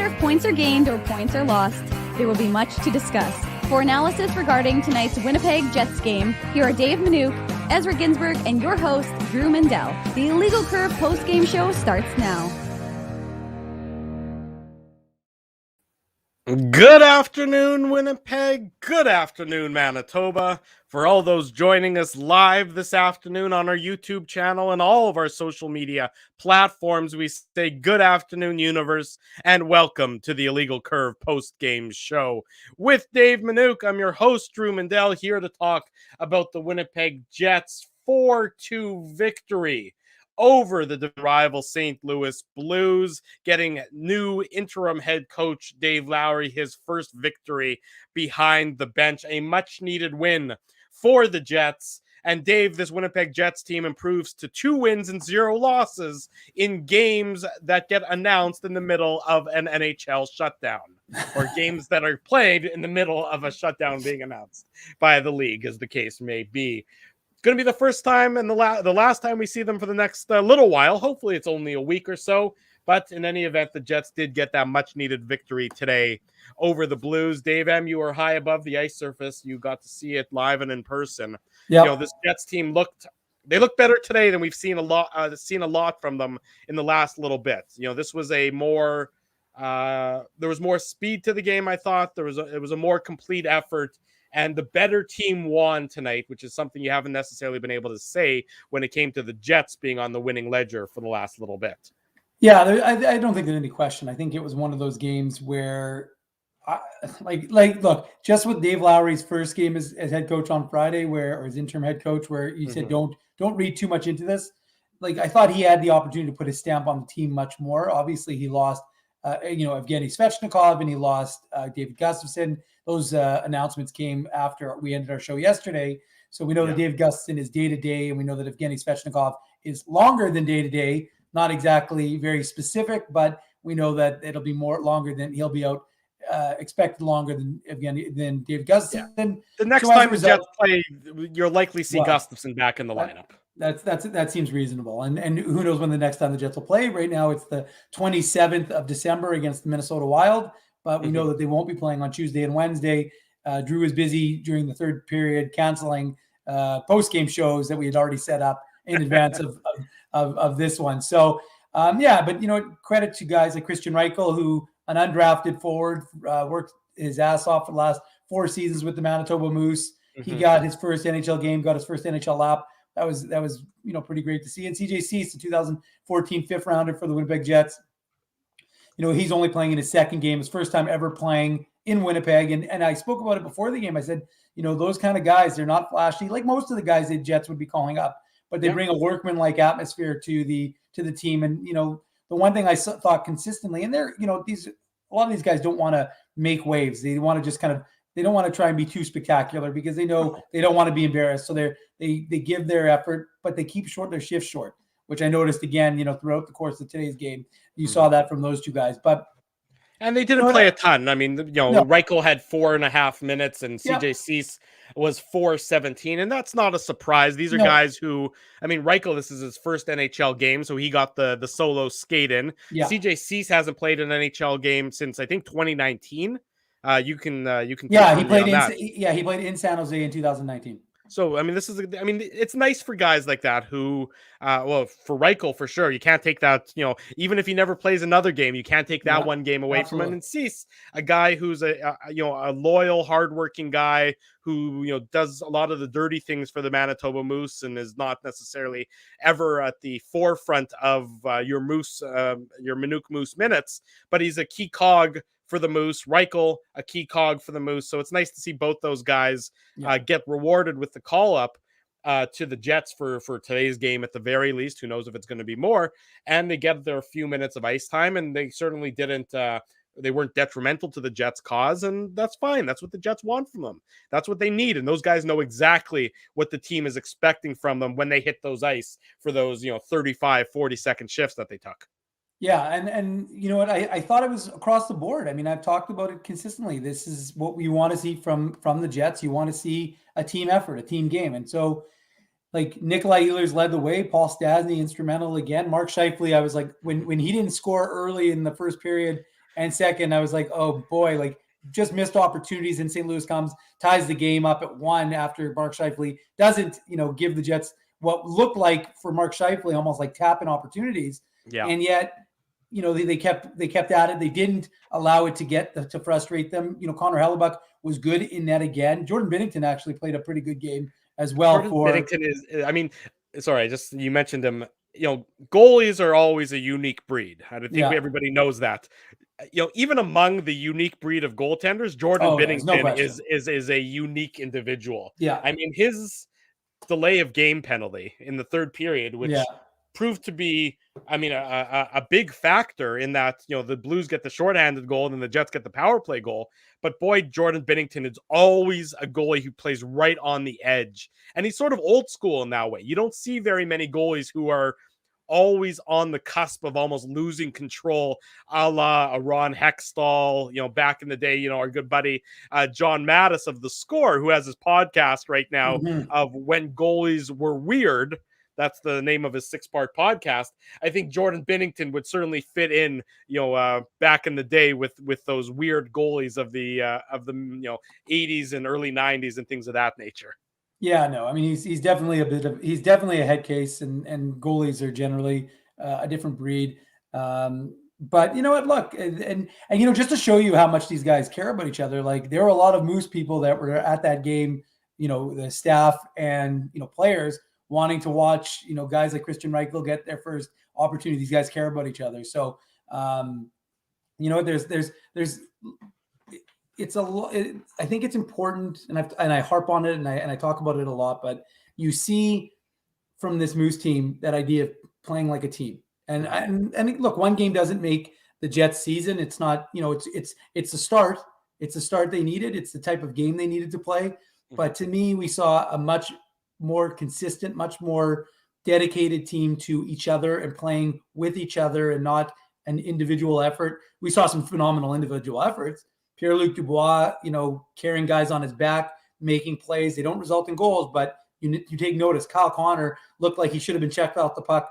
if points are gained or points are lost, there will be much to discuss. For analysis regarding tonight's Winnipeg Jets game, here are Dave Manouk, Ezra Ginsburg, and your host, Drew Mandel. The Illegal Curve post-game show starts now. Good afternoon, Winnipeg. Good afternoon, Manitoba. For all those joining us live this afternoon on our YouTube channel and all of our social media platforms, we say good afternoon, universe, and welcome to the Illegal Curve post-game show. With Dave Manouk, I'm your host, Drew Mandel, here to talk about the Winnipeg Jets' 4-2 victory over the rival St. Louis Blues, getting new interim head coach Dave Lowry his first victory behind the bench. A much-needed win for the Jets. And Dave, this Winnipeg Jets team improves to 2 wins and 0 losses in games that get announced in the middle of an NHL shutdown, or games that are played in the middle of a shutdown being announced by the league, as the case may be. Going to be the first time and the last time we see them for the next little while. Hopefully it's only a week or so. But in any event, the Jets did get that much-needed victory today over the Blues. Dave M., you were high above the ice surface. You got to see it live and in person. Yep. You know, this Jets team looked better today than we've seen a lot from them in the last little bit. You know, this was a more there was more speed to the game, I thought. It was a more complete effort. And the better team won tonight, which is something you haven't necessarily been able to say when it came to the Jets being on the winning ledger for the last little bit. Yeah, I don't think there's any question. I think it was one of those games where, look, just with Dave Lowry's first game as head coach on Friday, or his interim head coach, where you said don't read too much into this. Like, I thought he had the opportunity to put his stamp on the team much more. Obviously, he lost, Evgeny Svechnikov, and he lost David Gustafsson. Those announcements came after we ended our show yesterday. So we know that David Gustafsson is day-to-day, and we know that Evgeny Svechnikov is longer than day-to-day. Not exactly very specific, but we know that it'll be longer than he'll be out, expected longer than David Gustafsson. Yeah. The next time the Jets play, you'll likely see Gustafsson back in the lineup. That seems reasonable. And who knows when the next time the Jets will play. Right now it's the 27th of December against the Minnesota Wild, but we know that they won't be playing on Tuesday and Wednesday. Drew was busy during the third period canceling post-game shows that we had already set up in advance of this one. So, but, credit to guys like Christian Reichel, who an undrafted forward, worked his ass off for the last 4 seasons with the Manitoba Moose. He got his first NHL game, got his first NHL lap. That was pretty great to see. And CJ Cease, the 2014 fifth rounder for the Winnipeg Jets, he's only playing in his second game, his first time ever playing in Winnipeg. And I spoke about it before the game. I said, those kind of guys, they're not flashy like most of the guys the Jets would be calling up, but they bring a workman-like atmosphere to the team. And, the one thing I thought consistently, and they're, a lot of these guys don't want to make waves. They want to just they don't want to try and be too spectacular because they know they don't want to be embarrassed. So they give their effort, but they keep their shifts short, which I noticed again, throughout the course of today's game. You saw that from those two guys, and they didn't play a ton. I mean, Reichel had 4.5 minutes and CJ Cease was 4:17, and that's not a surprise. These are guys who, Reichel, this is his first NHL game, so he got the solo skate in. CJ Cease hasn't played an NHL game since I think 2019. He played in San Jose in 2019. So, it's nice for guys like that who, for Reichel, for sure, you can't take that, even if he never plays another game, you can't take that one game away from him. And Cease, a guy who's a loyal, hardworking guy who, does a lot of the dirty things for the Manitoba Moose and is not necessarily ever at the forefront of your Manouk Moose minutes, but he's a key cog for the Moose. Reichel, a key cog for the Moose. So it's nice to see both those guys get rewarded with the call-up to the Jets for today's game at the very least. Who knows if it's going to be more. And they get their few minutes of ice time, and they certainly didn't they weren't detrimental to the Jets' cause, and that's fine. That's what the Jets want from them. That's what they need, and those guys know exactly what the team is expecting from them when they hit those ice for those 35, 40-second shifts that they took. Yeah, and you know what? I thought it was across the board. I've talked about it consistently. This is what we want to see from the Jets. You want to see a team effort, a team game. And so, like, Nikolai Ehlers led the way. Paul Stastny instrumental again. Mark Scheifele, I was like, when he didn't score early in the first period And second, I was like, oh boy, like just missed opportunities, and St. Louis comes, ties the game up at 1 after Mark Scheifele doesn't, give the Jets what looked like for Mark Scheifele almost like tapping opportunities. Yeah. And yet, they kept at it. They didn't allow it to frustrate them. Connor Hellebuck was good in that again. Jordan Binnington actually played a pretty good game as well. Binnington you mentioned him. Goalies are always a unique breed. I think everybody knows that. Even among the unique breed of goaltenders, Jordan Binnington is a unique individual. Yeah. I mean, his delay of game penalty in the third period, which proved to be, a big factor in that, the Blues get the shorthanded goal and then the Jets get the power play goal. But boy, Jordan Binnington is always a goalie who plays right on the edge. And he's sort of old school in that way. You don't see very many goalies who are always on the cusp of almost losing control, a la a Ron Hextall, back in the day, our good buddy John Mattis of The Score, who has his podcast right now of When Goalies Were Weird. That's the name of his 6-part podcast. I think Jordan Binnington would certainly fit in, back in the day with those weird goalies of the 80s and early 90s and things of that nature. Yeah, no, I mean, he's definitely he's definitely a head case, and goalies are generally a different breed. But you know what? Look, and just to show you how much these guys care about each other, like there were a lot of Moose people that were at that game, the staff and players wanting to watch, guys like Christian Reichel get their first opportunity. These guys care about each other, so there's I think it's important, and I harp on it, and I talk about it a lot. But you see from this Moose team that idea of playing like a team. And look, one game doesn't make the Jets season. It's not, it's a start. It's a start they needed. It's the type of game they needed to play. But to me, we saw a much more consistent, much more dedicated team to each other and playing with each other, and not an individual effort. We saw some phenomenal individual efforts. Pierre-Luc Dubois, carrying guys on his back, making plays. They don't result in goals, but you take notice. Kyle Connor looked like he should have been checked out the puck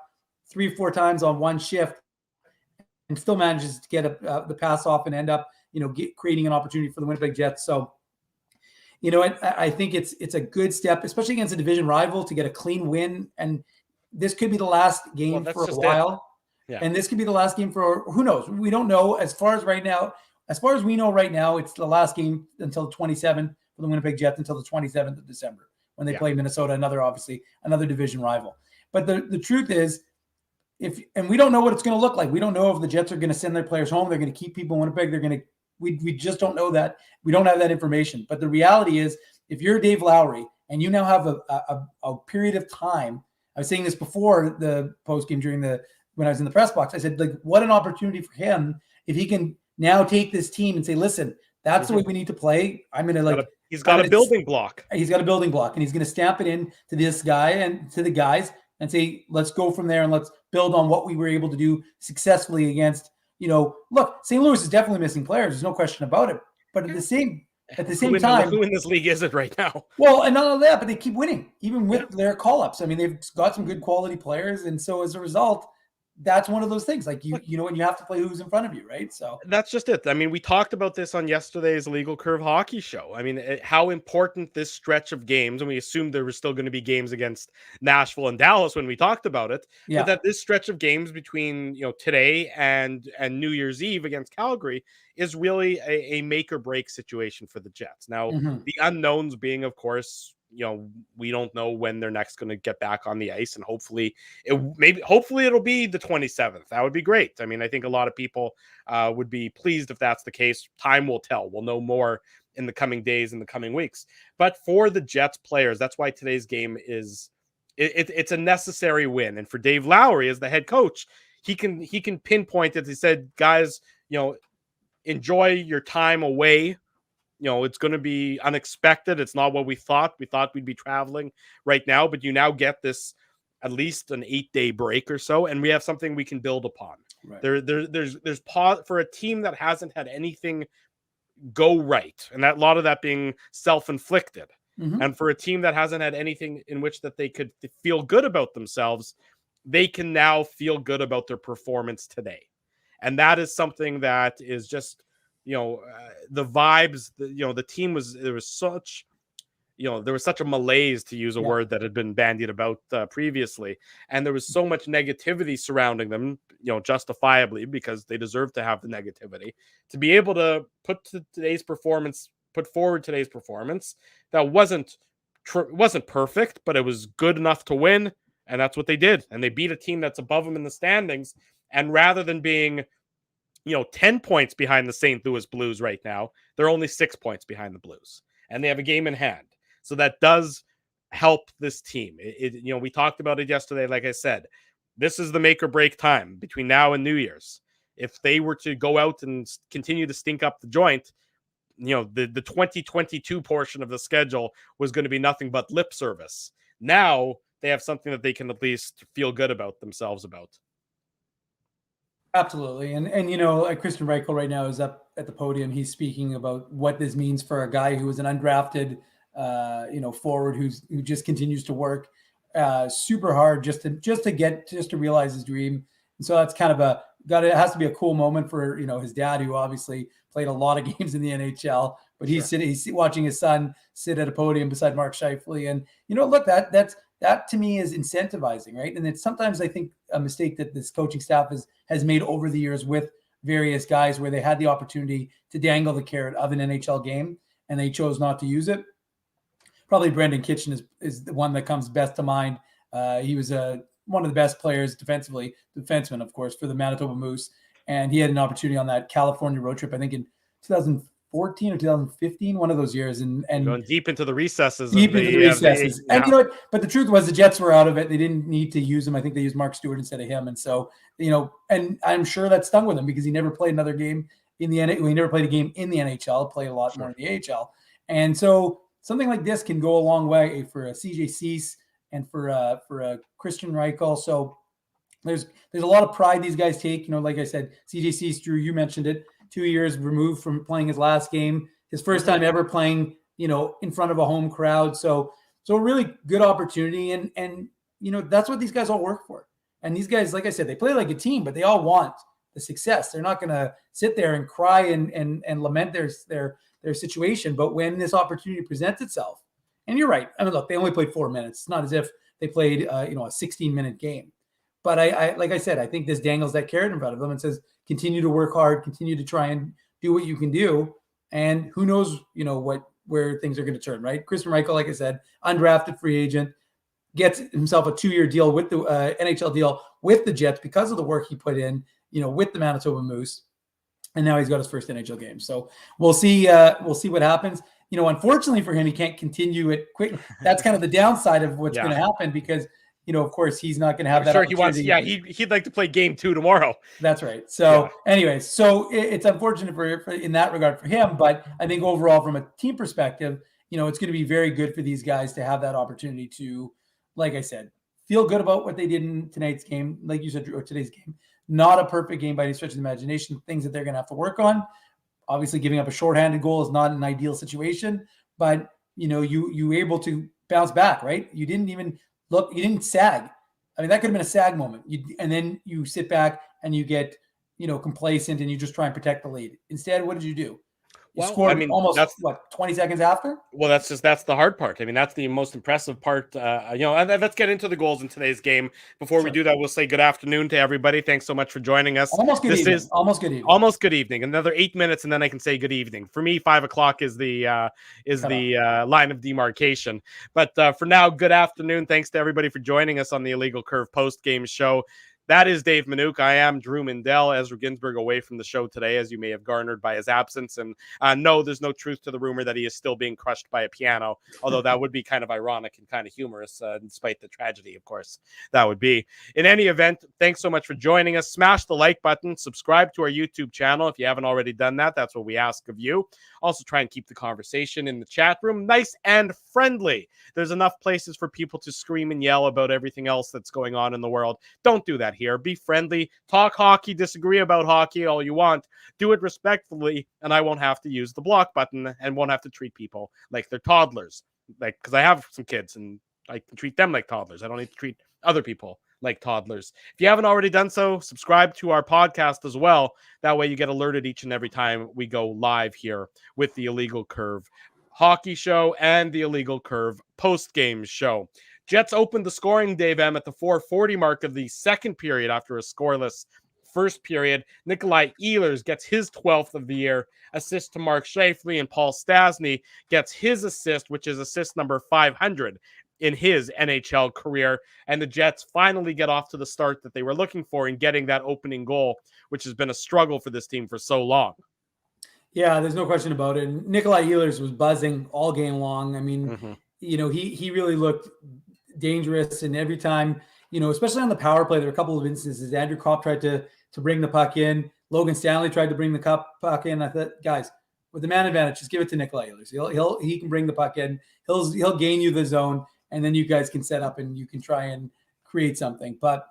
3 or 4 times on one shift, and still manages to get the pass off and end up, creating an opportunity for the Winnipeg Jets. So, I think it's a good step, especially against a division rival, to get a clean win. And this could be the last game for a while. Yeah. And this could be the last game for, who knows? We don't know. As far as we know right now, it's the last game until the 27th for the Winnipeg Jets, until the 27th of December when they play Minnesota, another division rival. But the truth is, and we don't know what it's going to look like. We don't know if the Jets are going to send their players home. They're going to keep people in Winnipeg. We just don't know that. We don't have that information. But the reality is, if you're Dave Lowry and you now have a period of time, I was saying this before the post game when I was in the press box, I said, like, what an opportunity for him if he can now take this team and say, listen, that's the way we need to play. I'm going to he's got a building block. He's got a building block, and he's going to stamp it in to this guy and to the guys and say, let's go from there and let's build on what we were able to do successfully against, look, St. Louis is definitely missing players. There's no question about it. But at the same time, who in this league is it right now? Well, and not only that, but they keep winning, even with their call-ups. I mean, they've got some good quality players. And so as a result, that's one of those things, like and you have to play who's in front of you, right? So that's just it. I mean, we talked about this on yesterday's Legal Curve Hockey Show. I mean, how important this stretch of games, and we assumed there were still going to be games against Nashville and Dallas when we talked about it, but that this stretch of games between today and New Year's Eve against Calgary is really a make or break situation for the Jets. Now, the unknowns being, of course, we don't know when they're next going to get back on the ice, and hopefully it'll be the 27th. That would be great. I mean, I think a lot of people would be pleased if that's the case. Time will tell. We'll know more in the coming days, in the coming weeks. But for the Jets players, that's why today's game it's a necessary win. And for Dave Lowry as the head coach, he can pinpoint it. He said, guys, enjoy your time away. It's going to be unexpected. It's not what we thought. We thought we'd be traveling right now, but you now get this at least an 8-day break or so, and we have something we can build upon. Right. There's pause for a team that hasn't had anything go right, and that a lot of that being self-inflicted. And for a team that hasn't had anything in which that they could feel good about themselves, they can now feel good about their performance today. And that is something that is just, the vibes, the team there was such a malaise, to use a word that had been bandied about previously. And there was so much negativity surrounding them, justifiably, because they deserve to have the negativity. To be able to put forward today's performance that wasn't perfect, but it was good enough to win. And that's what they did. And they beat a team that's above them in the standings. And rather than being 10 points behind the St. Louis Blues right now, they're only 6 points behind the Blues. And they have a game in hand. So that does help this team. We talked about it yesterday. Like I said, this is the make or break time between now and New Year's. If they were to go out and continue to stink up the joint, the 2022 portion of the schedule was going to be nothing but lip service. Now they have something that they can at least feel good about themselves about. Absolutely. And like Christian Reichel right now is up at the podium. He's speaking about what this means for a guy who was an undrafted forward who just continues to work super hard just to realize his dream. And so that's kind of it has to be a cool moment for, his dad, who obviously played a lot of games in the NHL, but he's watching his son sit at a podium beside Mark Scheifele. And, look, that to me is incentivizing, right? And it's sometimes, I think, a mistake that this coaching staff has made over the years with various guys, where they had the opportunity to dangle the carrot of an NHL game and they chose not to use it. Probably Brendan Kitchen is the one that comes best to mind. He was one of the best players defenseman, of course, for the Manitoba Moose. And he had an opportunity on that California road trip, I think in 2014 or 2015, one of those years. And going deep into the recesses. And but the truth was the Jets were out of it. They didn't need to use him. I think they used Mark Stewart instead of him. And so, and I'm sure that stung with him, because he never played another game in the NHL. He never played a game in the NHL, played a lot more in the AHL. And so something like this can go a long way for a CJ Cease and for a Christian Reichel. So there's a lot of pride these guys take. Like I said, CJ Cease, Drew, you mentioned it, 2 years removed from playing his last game, his first time ever playing, in front of a home crowd. So a really good opportunity. And that's what these guys all work for. And these guys, like I said, they play like a team, but they all want the success. They're not going to sit there and cry and lament their situation. But when this opportunity presents itself, and you're right, I mean, look, they only played 4 minutes. It's not as if they played, a 16-minute game. But I like I said, I think this dangles that carrot in front of them and says, continue to work hard, continue to try and do what you can do. And who knows, where things are going to turn, right? Christian Reichel, like I said, undrafted free agent, gets himself a 2-year deal with the NHL deal with the Jets because of the work he put in, with the Manitoba Moose. And now he's got his first NHL game. So we'll see what happens. Unfortunately for him, he can't continue it quick. That's kind of the downside of what's going to happen, because of course, he's not going to have that. Sure, he'd like to play game 2 tomorrow. That's right. So, anyways, it's unfortunate for in that regard for him, but I think overall, from a team perspective, it's going to be very good for these guys to have that opportunity to, like I said, feel good about what they did in tonight's game, like you said, Drew, or today's game. Not a perfect game by any stretch of the imagination. Things that they're going to have to work on. Obviously, giving up a shorthanded goal is not an ideal situation, but you were able to bounce back, right? You didn't even look, you didn't sag. I mean, that could have been a sag moment. And then you sit back and you get, complacent and you just try and protect the lead. Instead, what did you do? You scored almost 20 seconds after? Well, that's the hard part. I mean, that's the most impressive part. And let's get into the goals in today's game. Before we do that, we'll say good afternoon to everybody. Thanks so much for joining us. Almost good evening. Almost good evening. Another 8 minutes, and then I can say good evening. For me, 5 o'clock is the line of demarcation. But for now, good afternoon. Thanks to everybody for joining us on the Illegal Curve post-game show. That is Dave Minuk. I am Drew Mindell. Ezra Ginsburg away from the show today, as you may have garnered by his absence. And no, there's no truth to the rumor that he is still being crushed by a piano, although that would be kind of ironic and kind of humorous, despite the tragedy, of course, that would be. In any event, thanks so much for joining us. Smash the like button. Subscribe to our YouTube channel if you haven't already done that. That's what we ask of you. Also, try and keep the conversation in the chat room nice and friendly. There's enough places for people to scream and yell about everything else that's going on in the world. Don't do that here. Be friendly, talk hockey, disagree about hockey all you want. Do it respectfully, and I won't have to use the block button and won't have to treat people like they're toddlers. Because I have some kids and I can treat them like toddlers. I don't need to treat other people like toddlers. If you haven't already done so, subscribe to our podcast as well. That way you get alerted each and every time we go live here with the Illegal Curve hockey show and the Illegal Curve post-game show. Jets opened the scoring, Dave M, at the 4:40 mark of the second period after a scoreless first period. Nikolai Ehlers gets his 12th of the year assist to Mark Scheifele, and Paul Stastny gets his assist, which is assist number 500 in his NHL career. And the Jets finally get off to the start that they were looking for in getting that opening goal, which has been a struggle for this team for so long. Yeah, there's no question about it. Nikolai Ehlers was buzzing all game long. I mean, he really looked dangerous, and every time, especially on the power play, there were a couple of instances. Andrew Kopp tried to bring the puck in. Logan Stanley tried to bring the puck in. I thought, guys, with the man advantage, just give it to Nikolai Ehlers. He can bring the puck in. He'll gain you the zone, and then you guys can set up and you can try and create something. But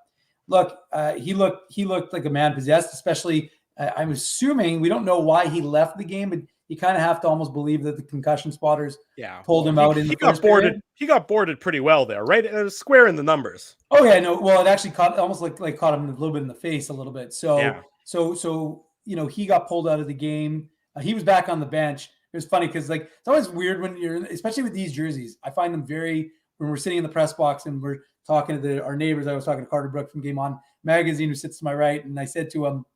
look, he looked like a man possessed. Especially, I'm assuming, we don't know why he left the game, but you kind of have to almost believe that the concussion spotters pulled him out in the first period. He got boarded pretty well there, right? It was square in the numbers. Oh yeah, no. Well, it actually caught him a little bit in the face a little bit. So he got pulled out of the game. He was back on the bench. It was funny because it's always weird when you're, especially with these jerseys. I find them when we're sitting in the press box and we're talking to our neighbors. I was talking to Carter Brook from Game On Magazine, who sits to my right, and I said to him,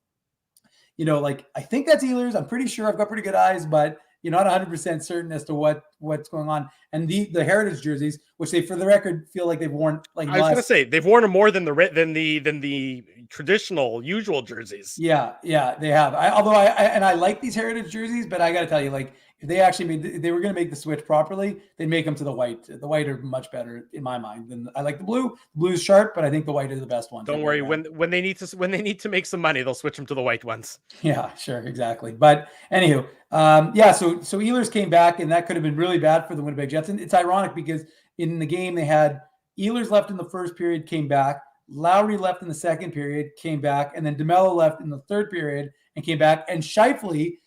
I think that's Ehlers. I'm pretty sure I've got pretty good eyes, but you're not 100% certain as to what's going on. And the Heritage jerseys, which they, for the record, feel like they've worn I was going to say they've worn them more than the traditional usual jerseys. Yeah, they have. I like these Heritage jerseys, but I got to tell you, if they actually they were going to make the switch properly, they'd make them to the white. The white are much better in my mind than I like the blue. The blue is sharp, but I think the white is the best one. Don't worry, when they need to make some money, they'll switch them to the white ones. Yeah, sure, exactly. But anywho, so Ehlers came back, and that could have been really bad for the Winnipeg Jets. And it's ironic because in the game they had Ehlers left in the first period, came back. Lowry left in the second period, came back, and then DeMello left in the third period and came back. And Scheifele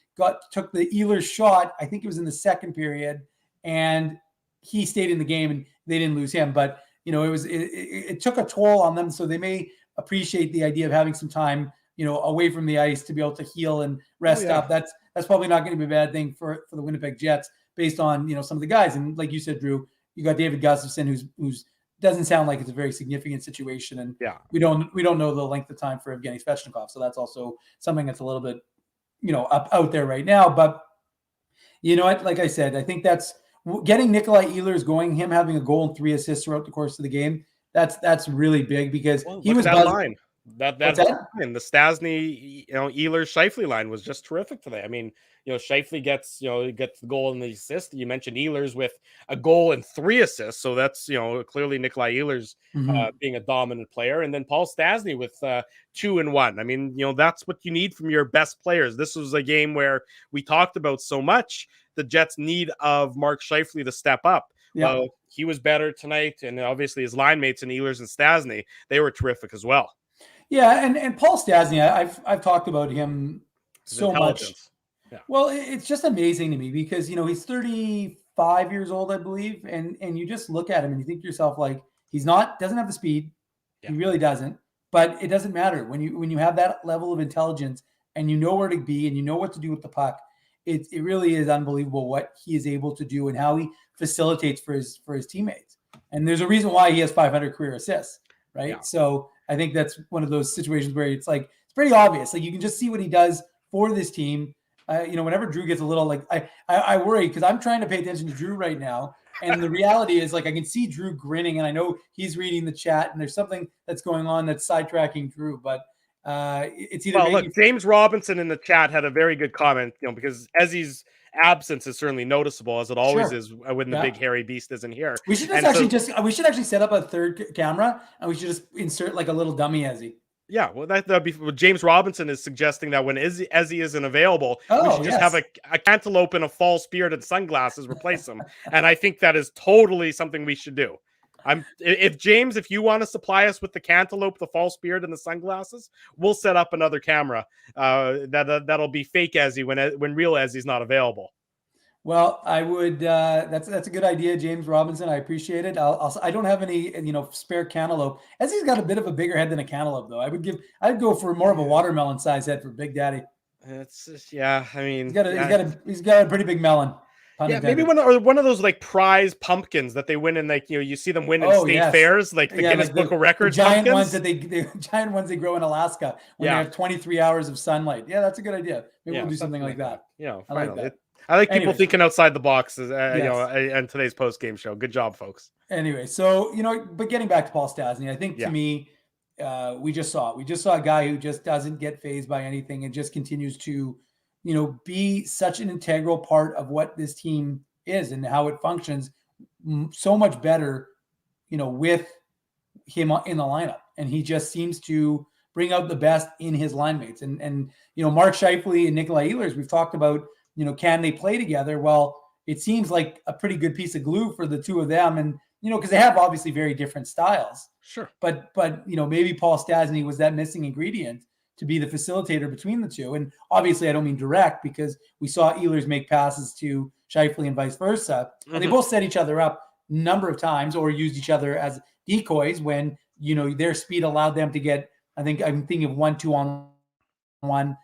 took the Ehlers shot, I think it was in the second period, and he stayed in the game, and they didn't lose him. But it took a toll on them, so they may appreciate the idea of having some time, away from the ice to be able to heal and rest up. That's probably not going to be a bad thing for the Winnipeg Jets based on some of the guys. And like you said, Drew, you got David Gustafsson, who's doesn't sound like it's a very significant situation, and we don't know the length of time for Evgeny Svechnikov, so that's also something that's a little bit up out there right now. But like I said, I think that's getting Nikolai Ehlers going, him having a goal and 3 assists throughout the course of the game. That's really big because he was that line. That's line. The Stastny, Ehlers Scheifele line was just terrific today. I mean, Scheifele gets the goal and the assist. You mentioned Ehlers with a goal and 3 assists, so that's clearly Nikolai Ehlers being a dominant player, and then Paul Stastny with 2 and 1. I mean, that's what you need from your best players. This was a game where we talked about so much the Jets' need of Mark Scheifele to step up. Yeah. Well, he was better tonight, and obviously his line mates in Ehlers and Stastny, they were terrific as well. Yeah, and Paul Stastny, I've talked about him so much. Yeah. Well, it's just amazing to me because he's 35 years old, I believe, and you just look at him and you think to yourself, doesn't have the speed, he really doesn't. But it doesn't matter when you have that level of intelligence and you know where to be and you know what to do with the puck. It really is unbelievable what he is able to do and how he facilitates for his teammates. And there's a reason why he has 500 career assists, right? Yeah. So I think that's one of those situations where it's pretty obvious. You can just see what he does for this team. Whenever Drew gets a little I worry because I'm trying to pay attention to Drew right now. And the reality is I can see Drew grinning and I know he's reading the chat and there's something that's going on that's sidetracking Drew, but it's either. Well, look, James Robinson in the chat had a very good comment, because Ezzy's absence is certainly noticeable as it always is when the big hairy beast isn't here. We should we should actually set up a third camera and we should just insert a little dummy Ezzy. Yeah, well, that'd be what James Robinson is suggesting, that when Ezzy isn't available, we should just have a cantaloupe and a false beard and sunglasses replace him. And I think that is totally something we should do. If you want to supply us with the cantaloupe, the false beard, and the sunglasses, we'll set up another camera that'll be fake Ezzy when real Ezzy's not available. Well, I would. That's a good idea, James Robinson. I appreciate it. I don't have any spare cantaloupe. As he's got a bit of a bigger head than a cantaloupe, though. I'd go for more of a watermelon size head for Big Daddy. It's just, yeah. I mean, He's got a pretty big melon. Yeah, maybe one of those like prize pumpkins that they win in, like, you see them win in state fairs, like the Guinness Book of Records. The giant pumpkins. ones the giant ones they grow in Alaska when they have 23 hours of sunlight. Yeah, that's a good idea. Maybe we'll do something like that. I like that. I like people thinking outside the box, and today's post game show. Good job, folks. Anyway, so but getting back to Paul Stastny, I think to me, we just saw a guy who just doesn't get fazed by anything and just continues to, be such an integral part of what this team is and how it functions so much better, with him in the lineup. And he just seems to bring out the best in his line mates. And Mark Scheifele and Nikolai Ehlers, we've talked about, can they play together? Well, it seems like a pretty good piece of glue for the two of them. And, because they have obviously very different styles. Sure. But maybe Paul Stastny was that missing ingredient to be the facilitator between the two. And obviously I don't mean direct, because we saw Ehlers make passes to Scheifele and vice versa. Mm-hmm. And they both set each other up a number of times or used each other as decoys when, their speed allowed them to get, I'm thinking of 1-2 on 1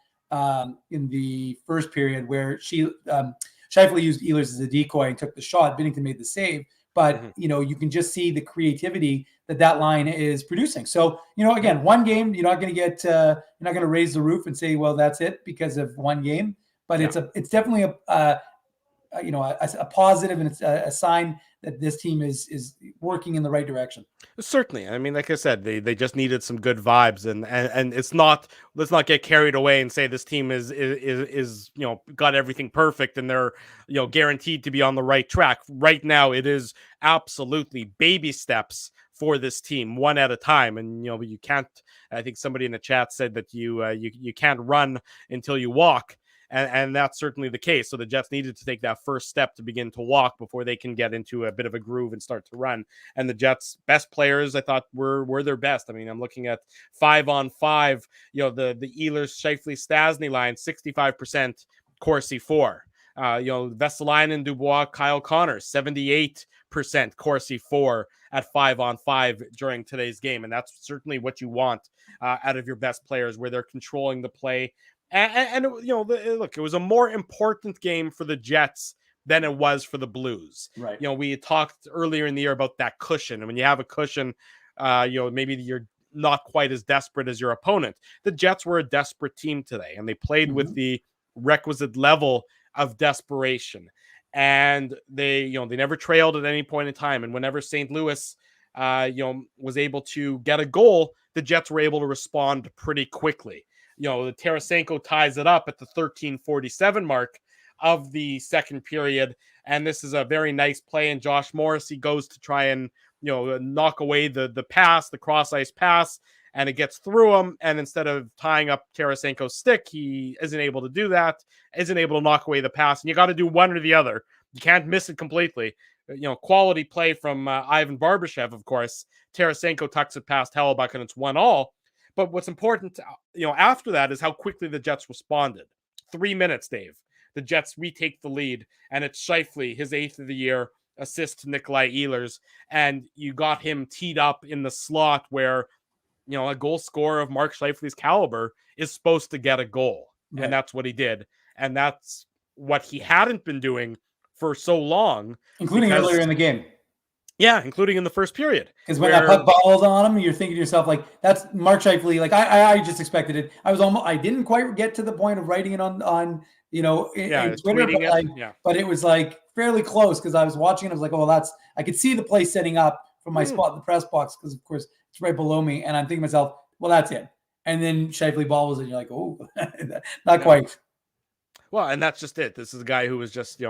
in the first period where Scheifele used Ehlers as a decoy and took the shot. Binnington made the save. But, you can just see the creativity that line is producing. So, again, one game, you're not going to raise the roof and say, well, that's it because of one game. But it's definitely a positive, and it's a sign that this team is working in the right direction. Certainly. I mean, like I said, they just needed some good vibes, and let's not get carried away and say this team is got everything perfect and they're guaranteed to be on the right track. Right now, it is absolutely baby steps for this team, one at a time. And you can't. I think somebody in the chat said that you can't run until you walk. And that's certainly the case. So the Jets needed to take that first step to begin to walk before they can get into a bit of a groove and start to run. And the Jets' best players, I thought, were their best. I mean, I'm looking at 5-on-5, the Ehlers, Scheifele, Stastny line, 65% Corsi 4. Vesalainen, Dubois, Kyle Connor, 78% Corsi 4 at 5-on-5 during today's game. And that's certainly what you want out of your best players, where they're controlling the play. And look, it was a more important game for the Jets than it was for the Blues. Right. We had talked earlier in the year about that cushion. And when you have a cushion, maybe you're not quite as desperate as your opponent. The Jets were a desperate team today, and they played with the requisite level of desperation. And they never trailed at any point in time. And whenever St. Louis, was able to get a goal, the Jets were able to respond pretty quickly. The Tarasenko ties it up at the 13:47 mark of the second period. And this is a very nice play. And Josh Morrissey goes to try and, knock away the pass, the cross ice pass, and it gets through him. And instead of tying up Tarasenko's stick, he isn't able to do that, isn't able to knock away the pass. And you got to do one or the other. You can't miss it completely. Quality play from Ivan Barbashev, of course. Tarasenko tucks it past Hellebuck, and it's 1-1. But what's important, after that is how quickly the Jets responded. 3 minutes, Dave. The Jets retake the lead, and it's Scheifele, his 8th of the year, assist to Nikolai Ehlers, and you got him teed up in the slot where, a goal scorer of Mark Scheifele's caliber is supposed to get a goal, and that's what he did, and that's what he hadn't been doing for so long, including earlier in the game. Yeah, including in the first period. Because when that puck bobbled on him, you're thinking to yourself, like, that's Mark Scheifele. Like, I just expected it. I didn't quite get to the point of writing it on in Twitter, but it was like fairly close because I was watching it. I was like, oh, I could see the play setting up from my spot in the press box because, of course, it's right below me. And I'm thinking to myself, well, that's it. And then Scheifele ball was it. You're like, oh, not quite. Well, and that's just it. This is a guy who was just,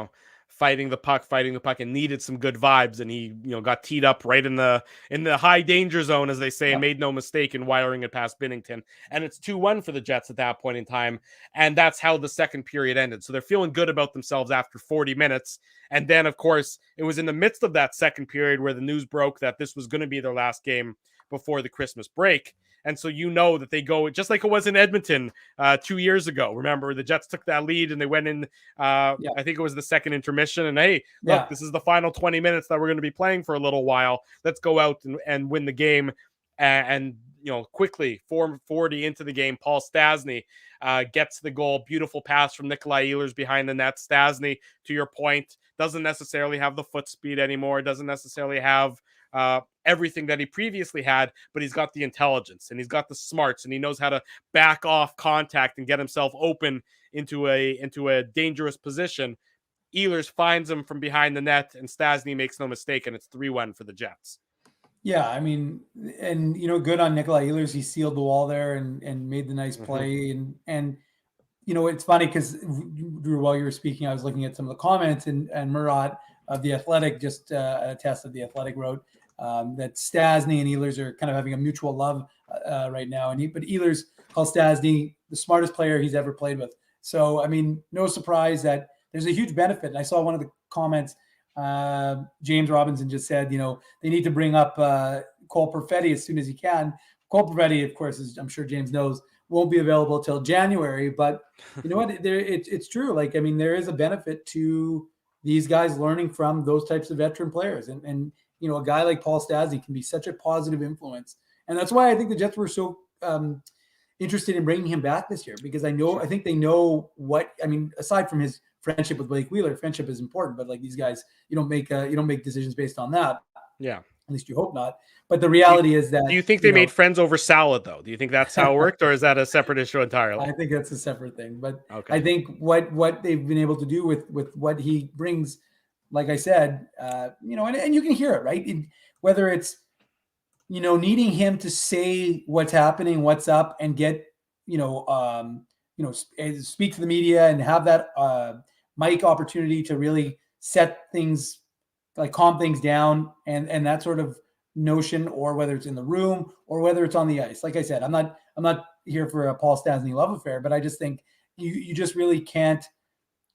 fighting the puck and needed some good vibes, and he got teed up right in the high danger zone, as they say, and made no mistake in wiring it past Binnington. And it's 2-1 for the Jets at that point in time, and that's how the second period ended. So they're feeling good about themselves after 40 minutes. And then, of course, it was in the midst of that second period where the news broke that this was going to be their last game before the Christmas break. And so you know that they go just like it was in Edmonton 2 years ago. Remember, the Jets took that lead and they went in, I think it was the second intermission. And hey, look, this is the final 20 minutes that we're going to be playing for a little while. Let's go out and win the game. And quickly, 4:40 into the game, Paul Stastny gets the goal. Beautiful pass from Nikolai Ehlers behind the net. Stastny, to your point, doesn't necessarily have the foot speed anymore. Doesn't necessarily have everything that he previously had, but he's got the intelligence and he's got the smarts and he knows how to back off contact and get himself open into a dangerous position. Ehlers finds him from behind the net and Stastny makes no mistake, and it's 3-1 for the Jets. Yeah, I mean, and good on Nikolai Ehlers. He sealed the wall there and made the nice play. And it's funny because Drew, while you were speaking, I was looking at some of the comments, and Murat of The Athletic, just a test of The Athletic, wrote that Stastny and Ehlers are kind of having a mutual love right now. But Ehlers calls Stastny the smartest player he's ever played with. So, I mean, no surprise that there's a huge benefit. And I saw one of the comments, James Robinson just said, they need to bring up Cole Perfetti as soon as he can. Cole Perfetti, of course, as I'm sure James knows, won't be available till January. But you know what? It's true. Like, I mean, there is a benefit to these guys learning from those types of veteran players. And a guy like Paul Stastny can be such a positive influence. And that's why I think the Jets were so interested in bringing him back this year, because I think they know aside from his friendship with Blake Wheeler, friendship is important, but like these guys, you don't make decisions based on that. Yeah. At least you hope not. But the reality is that. Do you think they made friends over salad, though? Do you think that's how it worked, or is that a separate issue entirely? I think that's a separate thing. But okay. I think what they've been able to do with what he brings, like I said, and you can hear it, right? Whether it's, needing him to say what's happening, what's up, and get, speak to the media and have that mic opportunity to really set things, like calm things down, and that sort of notion, or whether it's in the room or whether it's on the ice. Like I said, I'm not here for a Paul Stastny love affair, but I just think you just really can't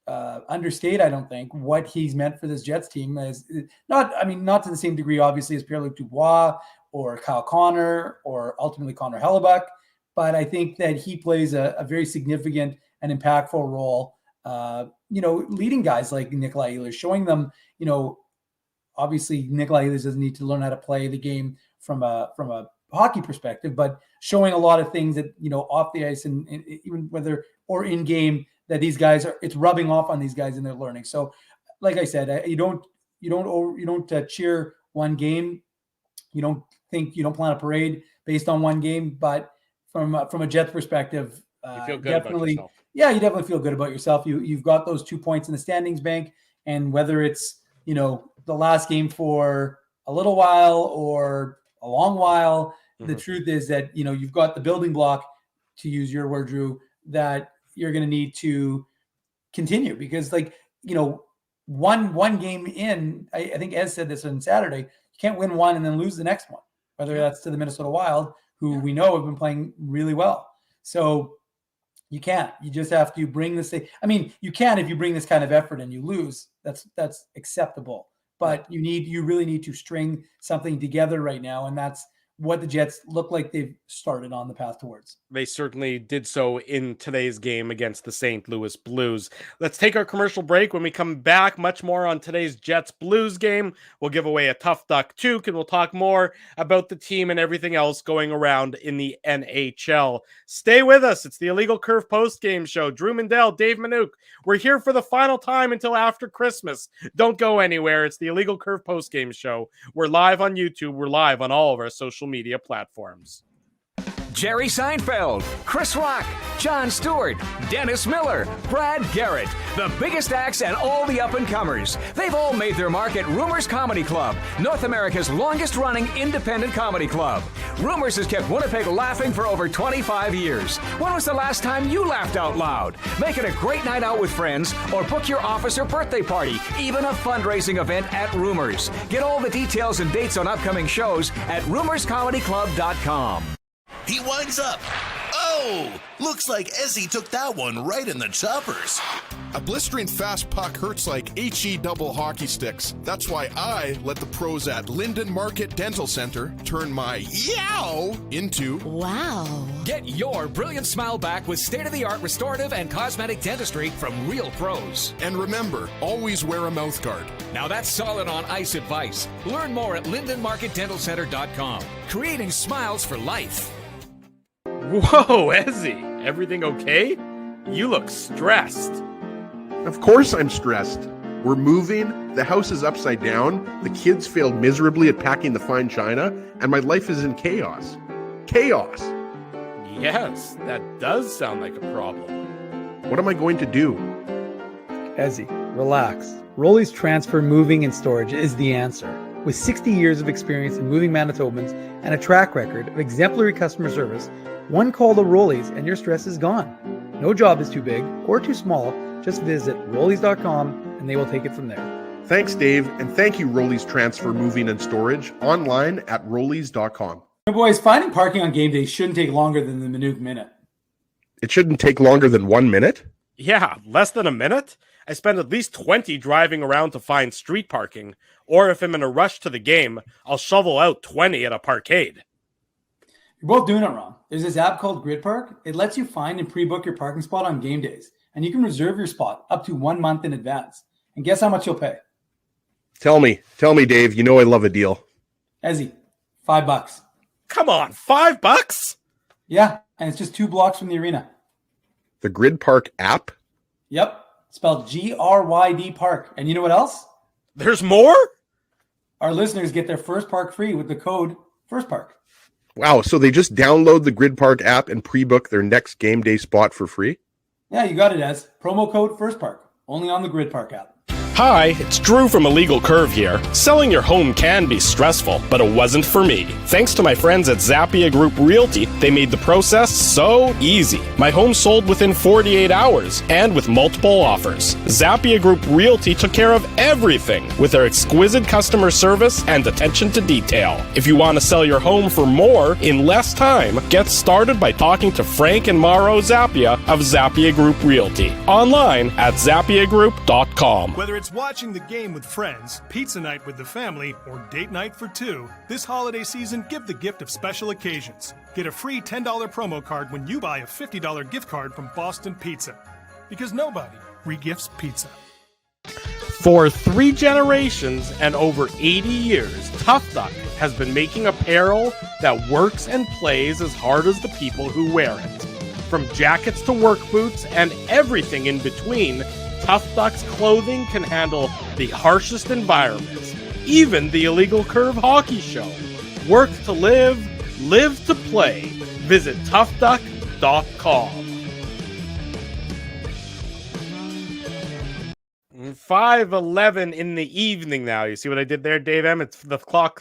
understate, I don't think, what he's meant for this Jets team. As not to the same degree, obviously, as Pierre-Luc Dubois or Kyle Connor or ultimately Connor Hellebuck, but I think that he plays a very significant and impactful role, leading guys like Nikolai Ehlers, showing them, obviously Nikolai Ehlers doesn't need to learn how to play the game from a hockey perspective, but showing a lot of things that, off the ice and even whether or in game, that these guys it's rubbing off on these guys and they're learning. So like I said, you don't cheer one game. You don't plan a parade based on one game, but from a Jets perspective, you feel good definitely, about yourself. Yeah, you definitely feel good about yourself. You've got those 2 points in the standings bank, and whether it's, the last game for a little while or a long while, the truth is that, you've got the building block, to use your word, Drew, that you're going to need to continue, because one game in, I think Ez said this on Saturday, you can't win one and then lose the next one, whether that's to the Minnesota Wild, who we know have been playing really well. So you can't. You just have to bring this. You can if you bring this kind of effort and you lose. That's acceptable. But you really need to string something together right now, and that's what the Jets look like they've started on the path towards. They certainly did so in today's game against the St. Louis Blues. Let's take our commercial break. When we come back, much more on today's Jets Blues game. We'll give away a Tough Duck Toque, and we'll talk more about the team and everything else going around in the NHL. Stay with us. It's the Illegal Curve post-game show. Drew Mindell, Dave Manouk. We're here for the final time until after Christmas. Don't go anywhere. It's the Illegal Curve post-game show. We're live on YouTube. We're live on all of our social media platforms. Jerry Seinfeld, Chris Rock, Jon Stewart, Dennis Miller, Brad Garrett, the biggest acts and all the up-and-comers. They've all made their mark at Rumors Comedy Club, North America's longest-running independent comedy club. Rumors has kept Winnipeg laughing for over 25 years. When was the last time you laughed out loud? Make it a great night out with friends, or book your office or birthday party, even a fundraising event at Rumors. Get all the details and dates on upcoming shows at rumorscomedyclub.com. He winds up. Oh, looks like Ezzy took that one right in the choppers. A blistering fast puck hurts like HE double hockey sticks. That's why I let the pros at Linden Market Dental Center turn my yow into wow. Get your brilliant smile back with state-of-the-art restorative and cosmetic dentistry from real pros. And remember, always wear a mouth guard. Now that's solid on ice advice. Learn more at lindenmarketdentalcenter.com. Creating smiles for life. Whoa, Ezzy, everything okay? You look stressed. Of course I'm stressed. We're moving, the house is upside down, the kids failed miserably at packing the fine china, and my life is in chaos. Chaos! Yes, that does sound like a problem. What am I going to do? Ezzy, relax. Rolly's Transfer Moving and Storage is the answer. With 60 years of experience in moving Manitobans and a track record of exemplary customer service, one call to Rolly's and your stress is gone. No job is too big or too small. Just visit Rollies.com and they will take it from there. Thanks, Dave, and thank you, Rollies Transfer Moving and Storage, online at Rollies.com. Hey boys, finding parking on game day shouldn't take longer than the Minute Minute. It shouldn't take longer than 1 minute? Yeah, less than a minute? I spend at least 20 driving around to find street parking, or if I'm in a rush to the game, I'll shovel out 20 at a parkade. You're both doing it wrong. There's this app called Grid Park. It lets you find and pre-book your parking spot on game days. And you can reserve your spot up to 1 month in advance. And guess how much you'll pay? Tell me, Dave. You know I love a deal. Ezzy, $5. Come on, $5? Yeah, and it's just 2 blocks from the arena. The Grid Park app? Yep, spelled GRYD Park. And you know what else? There's more? Our listeners get their first park free with the code FIRSTPARK. Wow, so they just download the Grid Park app and pre-book their next game day spot for free? Yeah, you got it, Ez. Promo code FIRSTPARK. Only on the Grid Park app. Hi, it's Drew from Illegal Curve here. Selling your home can be stressful, but it wasn't for me. Thanks to my friends at Zappia Group Realty, they made the process so easy. My home sold within 48 hours and with multiple offers. Zappia Group Realty took care of everything with their exquisite customer service and attention to detail. If you want to sell your home for more in less time, get started by talking to Frank and Mauro Zappia of Zappia Group Realty. Online at zappiagroup.com. Whether it's watching the game with friends, pizza night with the family, or date night for two, this holiday season, give the gift of special occasions. Get a free $10 promo card when you buy a $50 gift card from Boston Pizza. Because nobody regifts pizza. For 3 generations and over 80 years, Tough Duck has been making apparel that works and plays as hard as the people who wear it. From jackets to work boots and everything in between, Tough Duck's clothing can handle the harshest environments, even the Illegal Curve hockey show. Work to live, live to play. Visit toughduck.com. 5:11 in the evening now. You see what I did there, Dave M? It's the clock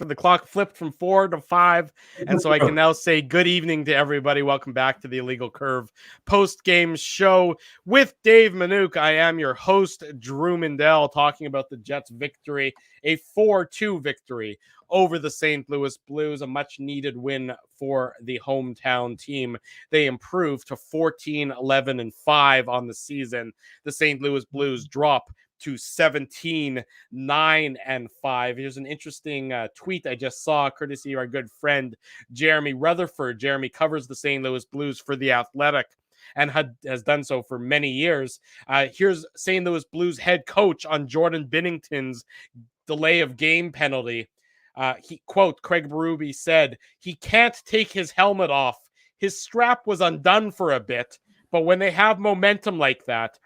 flipped from 4 to 5. And so I can now say good evening to everybody. Welcome back to the Illegal Curve post-game show with Dave Manouk. I am your host, Drew Mindell, talking about the Jets' victory, a 4-2 victory over the St. Louis Blues, a much-needed win for the hometown team. They improved to 14-11-5 on the season. The St. Louis Blues drop to 17-9-5. Here's an interesting tweet I just saw, courtesy of our good friend Jeremy Rutherford. Jeremy covers the St. Louis Blues for The Athletic and has done so for many years. Here's St. Louis Blues head coach on Jordan Binnington's delay of game penalty. Quote, Craig Berube said, "He can't take his helmet off. His strap was undone for a bit, but when they have momentum like that,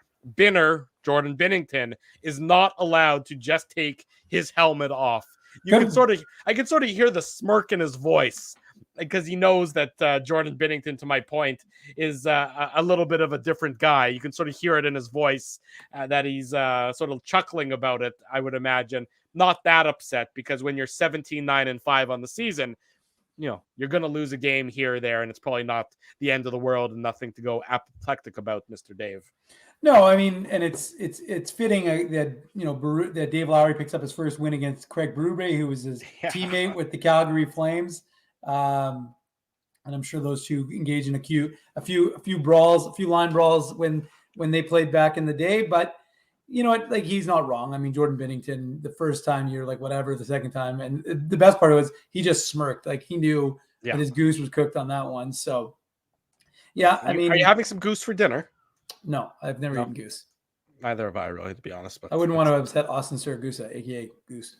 Jordan Binnington, is not allowed to just take his helmet off." I can sort of hear the smirk in his voice because he knows that Jordan Binnington, to my point, is a little bit of a different guy. You can sort of hear it in his voice that he's sort of chuckling about it, I would imagine. Not that upset, because when you're 17-9-5 on the season, you're going to lose a game here or there, and it's probably not the end of the world and nothing to go apoplectic about, Mr. Dave. No, I mean, and it's fitting that that Dave Lowry picks up his first win against Craig Berube, who was his teammate with the Calgary Flames, and I'm sure those two engaged in a few brawls, a few line brawls when they played back in the day. But you know what? Like, he's not wrong. I mean, Jordan Binnington, the first time you're like, whatever, the second time. And the best part was he just smirked. Like, he knew that his goose was cooked on that one. So, yeah, I mean. Are you having some goose for dinner? No, I've never eaten goose. Neither have I, really, to be honest. But I wouldn't want to upset Austin Siragusa, aka Goose.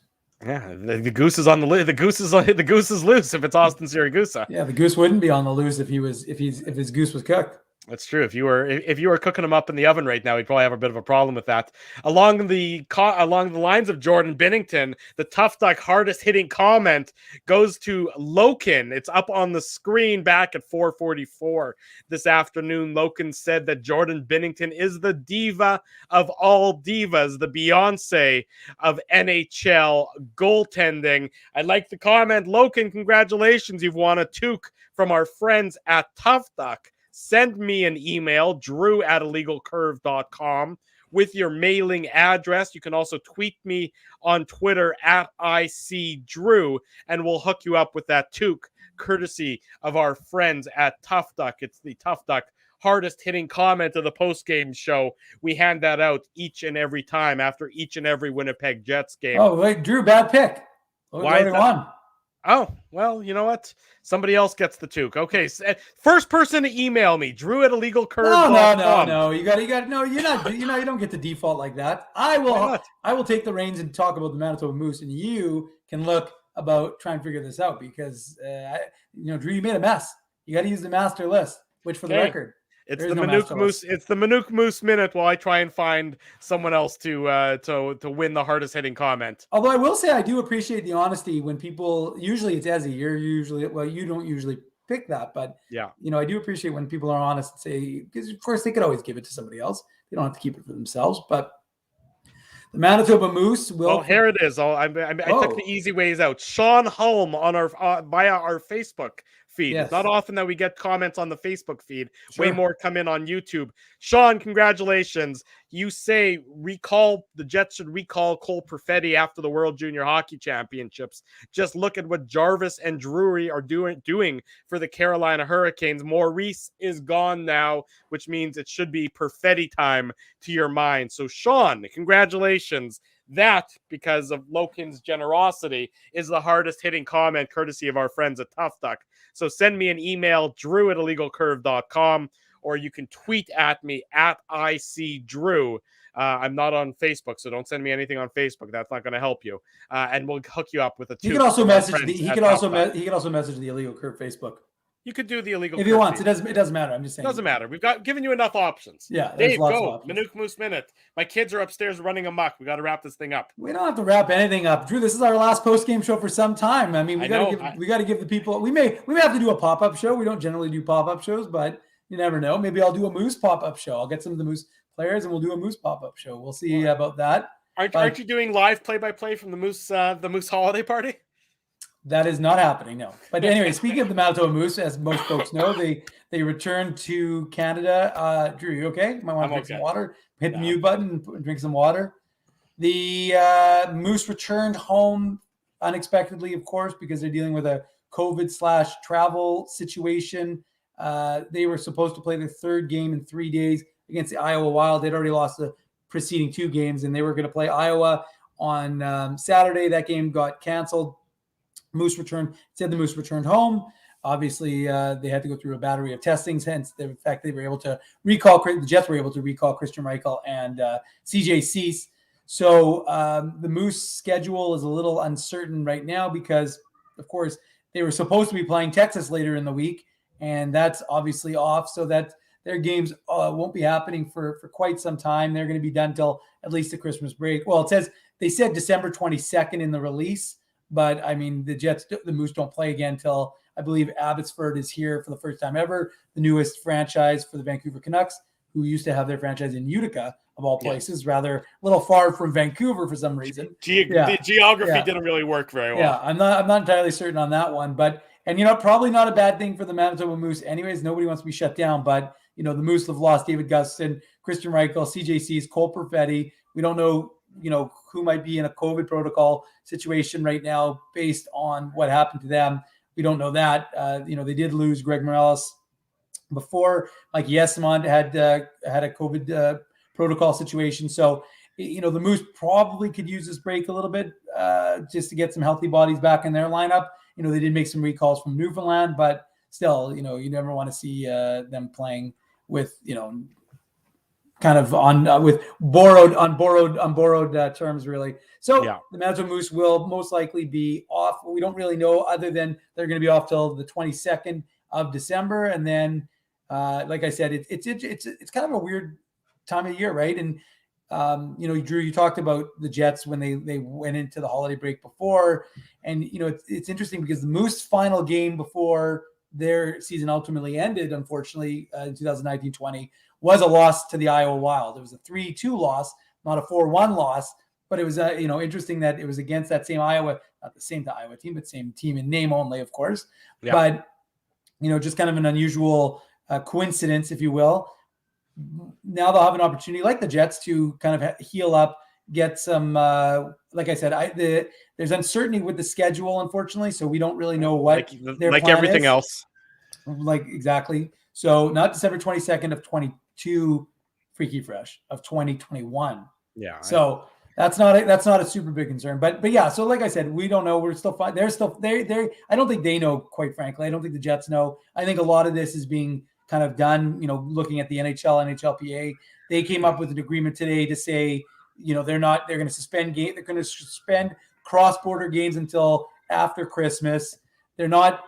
Yeah, the goose is on the loose. The goose is loose if it's Austin Siragusa. Yeah, the goose wouldn't be on the loose if his goose was cooked. That's true. If you were cooking them up in the oven right now, you'd probably have a bit of a problem with that. Along the lines of Jordan Binnington, the Tough Duck hardest hitting comment goes to Loken. It's up on the screen back at 4:44 this afternoon. Loken said that Jordan Binnington is the diva of all divas, the Beyonce of NHL goaltending. I like the comment. Loken, congratulations. You've won a toque from our friends at Tough Duck. Send me an email, drew@illegalcurve.com, with your mailing address. You can also tweet me on Twitter at ICDrew, and we'll hook you up with that toque, courtesy of our friends at Tough Duck. It's the Tough Duck hardest hitting comment of the post-game show. We hand that out each and every time after each and every Winnipeg Jets game. Oh, wait, Drew, bad pick. Why is that? Oh, well, you know what? Somebody else gets the toque. Okay, first person to email me, drew@illegalcurve.com. No. You got. No, you're not. You don't get the default like that. I will take the reins and talk about the Manitoba Moose, and you can look about trying to figure this out because, Drew, you made a mess. You got to use the master list, which, for the record, it's the Manuk Moose. It's the Manuk Moose minute while I try and find someone else to win the hardest hitting comment. Although I will say I do appreciate the honesty when people. Usually it's Ezzy. You don't usually pick that, but yeah, I do appreciate when people are honest and say, because of course they could always give it to somebody else. They don't have to keep it for themselves. But the Manitoba Moose will. Oh, here it is. I took the easy ways out. Sean Hulme on our via our Facebook feed. Yes. It's not often that we get comments on the Facebook feed. Sure. Way more come in on YouTube. Sean, congratulations. You say the Jets should recall Cole Perfetti after the World Junior Hockey Championships. Just look at what Jarvis and Drury are doing for the Carolina Hurricanes. Maurice is gone now, which means it should be Perfetti time to your mind. So Sean, congratulations. That, because of Loken's generosity, is the hardest hitting comment courtesy of our friends at Tough Duck. So send me an email, drew@illegalcurve.com, or you can tweet at me at ICDrew. I'm not on Facebook, so don't send me anything on Facebook. That's not going to help you. And we'll hook you up with a He can also message the Illegal Curve Facebook. You could do the illegal if he wants. It doesn't matter. I'm just saying. It doesn't matter. We've given you enough options. Yeah, Dave, go. Manuk Moose minute. My kids are upstairs running amok. We got to wrap this thing up. We don't have to wrap anything up, Drew. This is our last post game show for some time. I mean, we got to give the people. We may have to do a pop up show. We don't generally do pop up shows, but you never know. Maybe I'll do a Moose pop up show. I'll get some of the Moose players, and we'll do a Moose pop up show. We'll see about that. Aren't you doing live play by play from the Moose holiday party? That is not happening, no. But anyway, speaking of the Manitoba Moose, as most folks know, they returned to Canada. Drew, you okay? You might want to drink some water. Hit the mute button and drink some water. The Moose returned home unexpectedly, of course, because they're dealing with a COVID/travel situation. They were supposed to play their third game in 3 days against the Iowa Wild. They'd already lost the preceding 2 games, and they were going to play Iowa on Saturday. That game got canceled. The Moose returned home. Obviously, they had to go through a battery of testings. Hence, the fact they were able to the Jets were able to recall Christian Reichel and CJ Cease. So the Moose schedule is a little uncertain right now because, of course, they were supposed to be playing Texas later in the week, and that's obviously off. So that their games won't be happening for quite some time. They're going to be done till at least the Christmas break. Well, they said December 22nd in the release. But, I mean, the Moose don't play again until, I believe, Abbotsford is here for the first time ever, the newest franchise for the Vancouver Canucks, who used to have their franchise in Utica, of all places, rather a little far from Vancouver for some reason. The geography didn't really work very well. Yeah, I'm not entirely certain on that one. But, probably not a bad thing for the Manitoba Moose anyways. Nobody wants to be shut down. But, the Moose have lost David Gustin, Christian Reichel, CJ Cease, Cole Perfetti. We don't know who might be in a COVID protocol situation right now based on what happened to them. We don't know that. They did lose Greg Morales before. Mike Yesemont had a COVID protocol situation. So the Moose probably could use this break a little bit just to get some healthy bodies back in their lineup. They did make some recalls from Newfoundland, but still, you never want to see them playing with, kind of on with borrowed terms, really. So the Manitoba Moose will most likely be off. We don't really know, other than they're going to be off till the 22nd of December, and then, like I said, it's kind of a weird time of year, right? And Drew, you talked about the Jets when they went into the holiday break before, and it's interesting because the Moose final game before their season ultimately ended, unfortunately, in 2019-20, was a loss to the Iowa Wild. It was a 3-2 loss, not a 4-1 loss, but it was interesting that it was against that same Iowa, not the same Iowa team, but same team in name only, of course. Yeah. But just kind of an unusual coincidence, if you will. Now they'll have an opportunity, like the Jets, to kind of heal up, get some. Like I said, there's uncertainty with the schedule, unfortunately, so we don't really know what their like plan everything is. else. Like exactly. So not December 22nd of 22, Freaky Fresh of 2021. Yeah. So that's not a super big concern. But yeah. So like I said, we don't know. We're still fine. They're still they. I don't think they know. Quite frankly, I don't think the Jets know. I think a lot of this is being kind of done. Looking at the NHL, NHLPA, they came up with an agreement today to say, they're going to suspend game. They're going to suspend cross-border games until after Christmas. They're not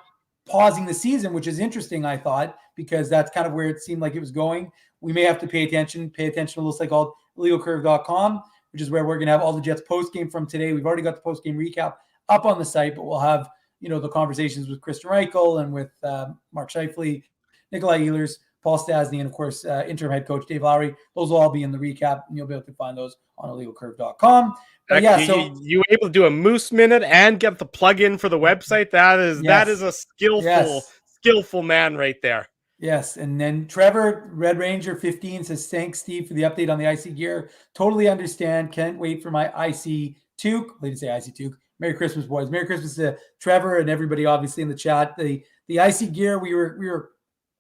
pausing the season, which is interesting, I thought, because that's kind of where it seemed like it was going. We may have to pay attention to a little site called illegalcurve.com, which is where we're going to have all the Jets post-game from today. We've already got the post-game recap up on the site, but we'll have, the conversations with Christian Reichel and with Mark Scheifele, Nikolai Ehlers, Paul Stastny, and of course, interim head coach Dave Lowry. Those will all be in the recap, and you'll be able to find those on illegalcurve.com. But yeah, so you able to do a Moose Minute and get the plug-in for the website. That is a skillful man right there. Yes, and then Trevor Red Ranger 15 says, "Thanks, Steve, for the update on the IC gear. Totally understand. Can't wait for my IC toque." They didn't say IC toque. Merry Christmas, boys. Merry Christmas to Trevor and everybody, obviously, in the chat. The IC gear, we were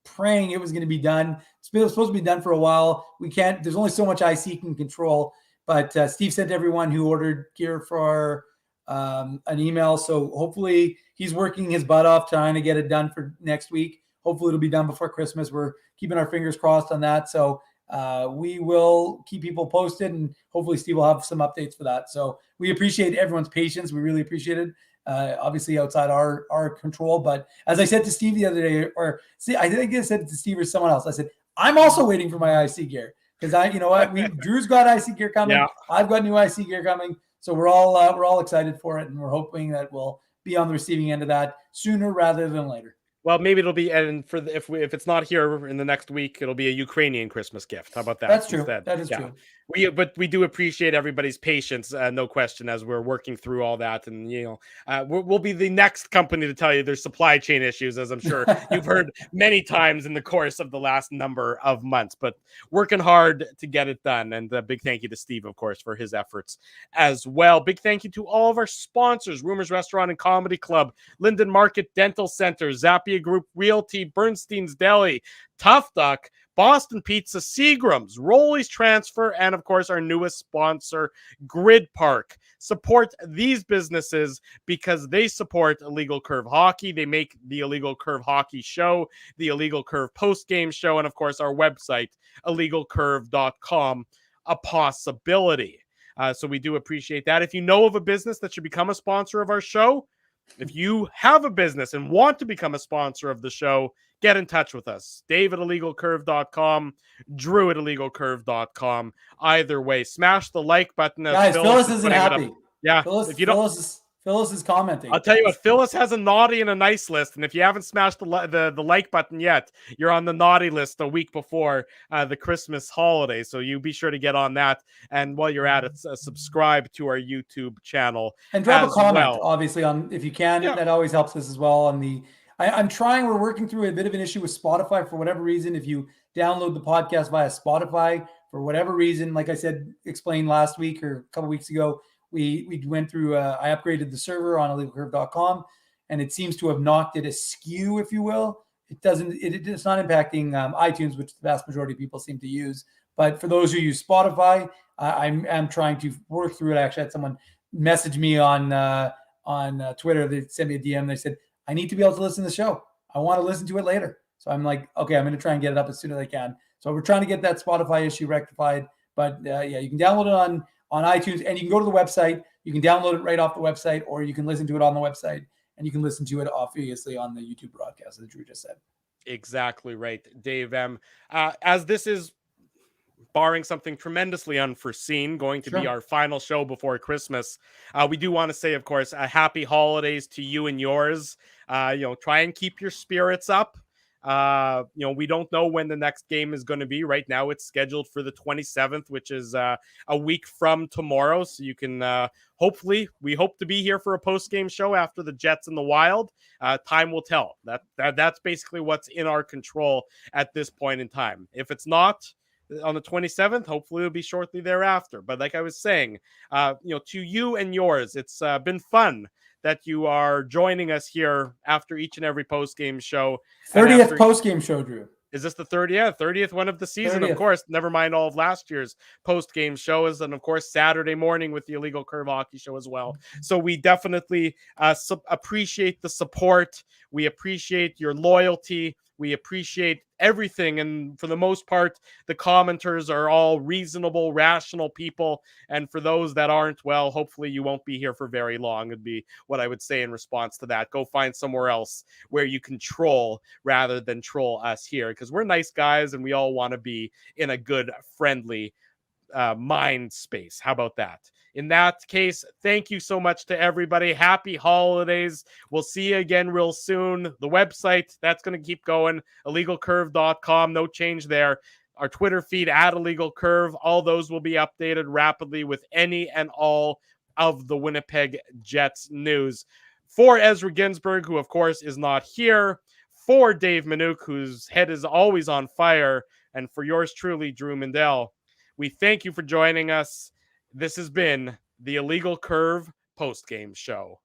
praying it was going to be done. It was supposed to be done for a while. We can't. There's only so much IC can control. But Steve sent everyone who ordered gear for an email. So hopefully he's working his butt off trying to get it done for next week. Hopefully it'll be done before Christmas. We're keeping our fingers crossed on that. So we will keep people posted, and hopefully Steve will have some updates for that. So we appreciate everyone's patience. We really appreciate it. Obviously outside our control. But as I said to Steve the other day, I think I said it to Steve or someone else, I said, I'm also waiting for my IC gear. Because Drew's got IC gear coming. Yeah. I've got new IC gear coming. So we're all excited for it, and we're hoping that we'll be on the receiving end of that sooner rather than later. Well, maybe it'll be, and if it's not here in the next week, it'll be a Ukrainian Christmas gift. How about that? That's true. Instead? That is true. But we do appreciate everybody's patience, no question, as we're working through all that. And we'll be the next company to tell you there's supply chain issues, as I'm sure you've heard many times in the course of the last number of months. But working hard to get it done, and a big thank you to Steve, of course, for his efforts as well. Big thank you to all of our sponsors: Rumors Restaurant and Comedy Club, Linden Market Dental Center, Zappia Group Realty, Bernstein's Deli, Tough Duck, Boston Pizza, Seagram's, Rolly's Transfer, and of course our newest sponsor, Grid Park. Support these businesses because they support Illegal Curve Hockey. They make the Illegal Curve Hockey show, the Illegal Curve post-game show, and of course our website, illegalcurve.com, a possibility. So we do appreciate that. If you know of a business that should become a sponsor of our show, if you have a business and want to become a sponsor of the show, get in touch with us. Dave at illegalcurve.com, Drew at illegalcurve.com. Either way, smash the like button. Guys, Phyllis isn't happy. Yeah. Phyllis is commenting. I'll tell you what, Phyllis has a naughty and a nice list, and if you haven't smashed the like button yet, you're on the naughty list a week before the Christmas holiday. So you be sure to get on that, and while you're at it, subscribe to our YouTube channel and drop a comment. Obviously, on if you can, that always helps us as well. On the, I'm trying. We're working through a bit of an issue with Spotify for whatever reason. If you download the podcast via Spotify for whatever reason, like I said, explained last week or a couple weeks ago. We went through, I upgraded the server on illegalcurve.com, and it seems to have knocked it askew, if you will. It's not impacting iTunes, which the vast majority of people seem to use. But for those who use Spotify, I'm trying to work through it. I actually had someone message me on Twitter. They sent me a DM. They said, I need to be able to listen to the show. I want to listen to it later. So I'm like, okay, I'm going to try and get it up as soon as I can. So we're trying to get that Spotify issue rectified. But yeah, you can download it on iTunes, and you can go to the website. You can download it right off the website, or you can listen to it on the website, and you can listen to it obviously on the YouTube broadcast, as Drew just said. Exactly right, Dave M. As this is, barring something tremendously unforeseen, going to be our final show before Christmas, we do want to say, of course, happy holidays to you and yours. Try and keep your spirits up. We don't know when the next game is going to be. Right now, it's scheduled for the 27th, which is a week from tomorrow. So you can we hope to be here for a post-game show after the Jets and the Wild. Time will tell. That's basically what's in our control at this point in time. If it's not on the 27th, hopefully it'll be shortly thereafter. But like I was saying, to you and yours, it's been fun that you are joining us here after each and every post-game show. 30th post-game show, Drew. Is this the 30th? 30th one of the season, 30th. Of course. Never mind all of last year's post-game shows. And, of course, Saturday morning with the Illegal Curve Hockey Show as well. So we definitely appreciate the support. We appreciate your loyalty. We appreciate everything. And for the most part, the commenters are all reasonable, rational people. And for those that aren't, well, hopefully you won't be here for very long, would be what I would say in response to that. Go find somewhere else where you can troll rather than troll us here, because we're nice guys and we all want to be in a good, friendly mind space. How about that? In that case, thank you so much to everybody. Happy holidays. We'll see you again real soon. The website, that's going to keep going. illegalcurve.com. No change there. Our Twitter feed at Illegal Curve. All those will be updated rapidly with any and all of the Winnipeg Jets news. For Ezra Ginsburg, who of course is not here, for Dave Manouk, whose head is always on fire, and for yours truly, Drew Mindell, we thank you for joining us. This has been the Illegal Curve post-game show.